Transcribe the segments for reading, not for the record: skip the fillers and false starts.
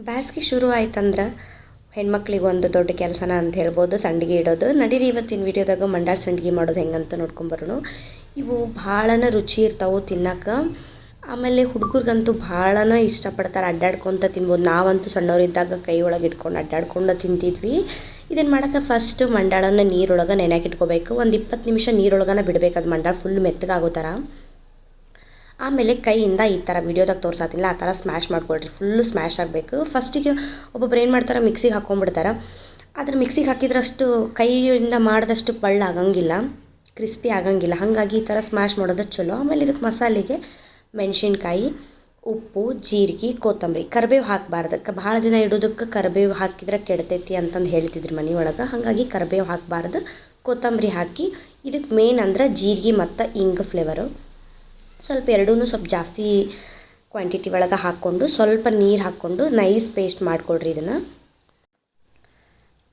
ಬ್ಯಾಸ್ಗೆ ಶುರು ಆಯ್ತಂದ್ರೆ ಹೆಣ್ಮಕ್ಳಿಗೆ ಒಂದು ದೊಡ್ಡ ಕೆಲಸನ ಅಂತ ಹೇಳ್ಬೋದು ಸಂಡಿಗೆ ಇಡೋದು. ನಡೀರಿ ಇವತ್ತಿನ ವಿಡಿಯೋದಾಗ ಮಂಡಾಳ ಸಂಡಿಗೆ ಮಾಡೋದು ಹೆಂಗಂತ ನೋಡ್ಕೊಂಬರೋಣ. ಇವು ಭಾಳನ ರುಚಿ ಇರ್ತಾವೆ ತಿನ್ನಕ್ಕೆ. ಆಮೇಲೆ ಹುಡುಗರಿಗಂತೂ ಭಾಳನ ಇಷ್ಟಪಡ್ತಾರೆ, ಅಡ್ಡಾಡ್ಕೊತ ತಿನ್ಬೋದು. ನಾವಂತೂ ಸಣ್ಣವರಿದ್ದಾಗ ಕೈ ಒಳಗೆ ಇಟ್ಕೊಂಡು ಅಡ್ಡಾಡ್ಕೊಂಡು ತಿಂತಿದ್ವಿ. ಇದನ್ನು ಮಾಡೋಕ್ಕೆ ಫಸ್ಟ್ ಮಂಡಾಳನ್ನ ನೀರೊಳಗೆ ನೆನೆಯಾಕೆ ಇಟ್ಕೋಬೇಕು. ಒಂದು 20 ನಿಮಿಷ ನೀರೊಳಗನ ಬಿಡಬೇಕು, ಅದು ಮಂಡಾಳ ಫುಲ್ ಮೆತ್ತಗಾಗೋ ಥರ. ಆಮೇಲೆ ಕೈಯಿಂದ ಈ ಥರ ವಿಡಿಯೋದಾಗ ತೋರ್ಸಾತಿಲ್ಲ ಆ ಥರ ಸ್ಮ್ಯಾಶ್ ಮಾಡ್ಕೊಳ್ರಿ, ಫುಲ್ಲು ಸ್ಮ್ಯಾಶ್ ಆಗಬೇಕು. ಫಸ್ಟಿಗೆ ಒಬ್ಬೊಬ್ರು ಏನು ಮಾಡ್ತಾರೆ, ಮಿಕ್ಸಿಗೆ ಹಾಕ್ಕೊಂಡ್ಬಿಡ್ತಾರೆ. ಆದರೆ ಮಿಕ್ಸಿಗೆ ಹಾಕಿದ್ರಷ್ಟು ಕೈಯಿಂದ ಮಾಡಿದಷ್ಟು ಬಳ್ಳ ಆಗಂಗಿಲ್ಲ, ಕ್ರಿಸ್ಪಿ ಆಗಂಗಿಲ್ಲ. ಹಾಗಾಗಿ ಈ ಥರ ಸ್ಮ್ಯಾಶ್ ಮಾಡೋದು ಚಲೋ. ಆಮೇಲೆ ಇದಕ್ಕೆ ಮಸಾಲೆಗೆ ಮೆಣಸಿನ್ಕಾಯಿ, ಉಪ್ಪು, ಜೀರಿಗೆ, ಕೊತ್ತಂಬರಿ, ಕರಿಬೇವು ಹಾಕಬಾರ್ದು. ಭಾಳ ದಿನ ಇಡೋದಕ್ಕೆ ಕರಿಬೇವು ಹಾಕಿದ್ರೆ ಕೆಡ್ತೈತಿ ಅಂತಂದು ಹೇಳ್ತಿದ್ರು ಮನೆ ಒಳಗೆ. ಹಾಗಾಗಿ ಕರಿಬೇವು ಹಾಕಬಾರ್ದು, ಕೊತ್ತಂಬರಿ ಹಾಕಿ. ಇದಕ್ಕೆ ಮೇನ್ ಅಂದ್ರೆ ಜೀರಿಗೆ ಮತ್ತು ಇಂಗು ಫ್ಲೇವರು. ಸ್ವಲ್ಪ ಎರಡೂ ಸ್ವಲ್ಪ ಜಾಸ್ತಿ ಕ್ವಾಂಟಿಟಿ ಒಳಗೆ ಹಾಕ್ಕೊಂಡು ಸ್ವಲ್ಪ ನೀರು ಹಾಕ್ಕೊಂಡು ನೈಸ್ ಪೇಸ್ಟ್ ಮಾಡಿಕೊಡ್ರಿ ಇದನ್ನು.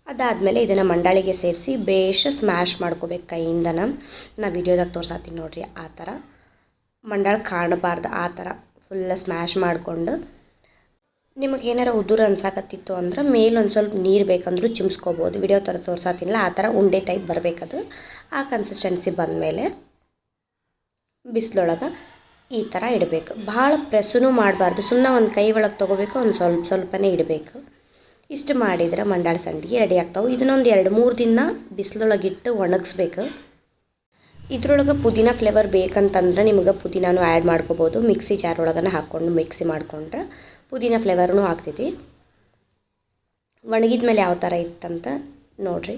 ಅದಾದಮೇಲೆ ಇದನ್ನು ಮಂಡಾಳಿಗೆ ಸೇರಿಸಿ ಬೇಷ್ ಸ್ಮ್ಯಾಶ್ ಮಾಡ್ಕೋಬೇಕು ಕೈಯಿಂದನ. ನಾ ವಿಡಿಯೋದಾಗ ತೋರ್ಸಾತೀನಿ ನೋಡಿರಿ, ಆ ಥರ ಮಂಡಾಳ ಕಾಣಬಾರ್ದು, ಆ ಥರ ಫುಲ್ಲ ಸ್ಮ್ಯಾಶ್ ಮಾಡಿಕೊಂಡು. ನಿಮಗೆ ಏನಾರ ಉದುರು ಅನ್ಸಾಕತ್ತಿತ್ತು ಅಂದ್ರೆ ಮೇಲೊಂದು ಸ್ವಲ್ಪ ನೀರು ಬೇಕಂದ್ರೂ ಚಿಮ್ಸ್ಕೋಬೋದು. ವಿಡಿಯೋ ಥರ ತೋರ್ಸಾತಿಲ್ಲ, ಆ ಥರ ಉಂಡೆ ಟೈಪ್ ಬರಬೇಕದು. ಆ ಕನ್ಸಿಸ್ಟೆನ್ಸಿ ಬಂದಮೇಲೆ ಬಿಸಿಲೊಳಗೆ ಈ ಥರ ಇಡಬೇಕು. ಭಾಳ ಪ್ರೆಸ್ಸೂ ಮಾಡಬಾರ್ದು, ಸುಮ್ಮನೆ ಒಂದು ಕೈ ಒಳಗೆ ತೊಗೋಬೇಕು, ಒಂದು ಸ್ವಲ್ಪನೇ ಇಡಬೇಕು. ಇಷ್ಟು ಮಾಡಿದ್ರೆ ಮಂಡಾಳ ಸಂಡಿಗೆ ರೆಡಿ ಆಗ್ತಾವೆ. ಇದನ್ನೊಂದು 2-3 ದಿನ ಬಿಸಿಲೊಳಗಿಟ್ಟು ಒಣಗಿಸ್ಬೇಕು. ಇದ್ರೊಳಗೆ ಪುದೀನ ಫ್ಲೇವರ್ ಬೇಕಂತಂದ್ರೆ ನಿಮಗೆ ಪುದೀನೂ ಆ್ಯಡ್ ಮಾಡ್ಕೋಬೋದು. ಮಿಕ್ಸಿ ಜಾರ್ ಒಳಗನ ಹಾಕ್ಕೊಂಡು ಮಿಕ್ಸಿ ಮಾಡಿಕೊಂಡ್ರೆ ಪುದೀನ ಫ್ಲೇವರ್ನೂ ಆಗ್ತೈತಿ. ಒಣಗಿದ ಮೇಲೆ ಯಾವ ಥರ ಇತ್ತಂತ ನೋಡಿರಿ.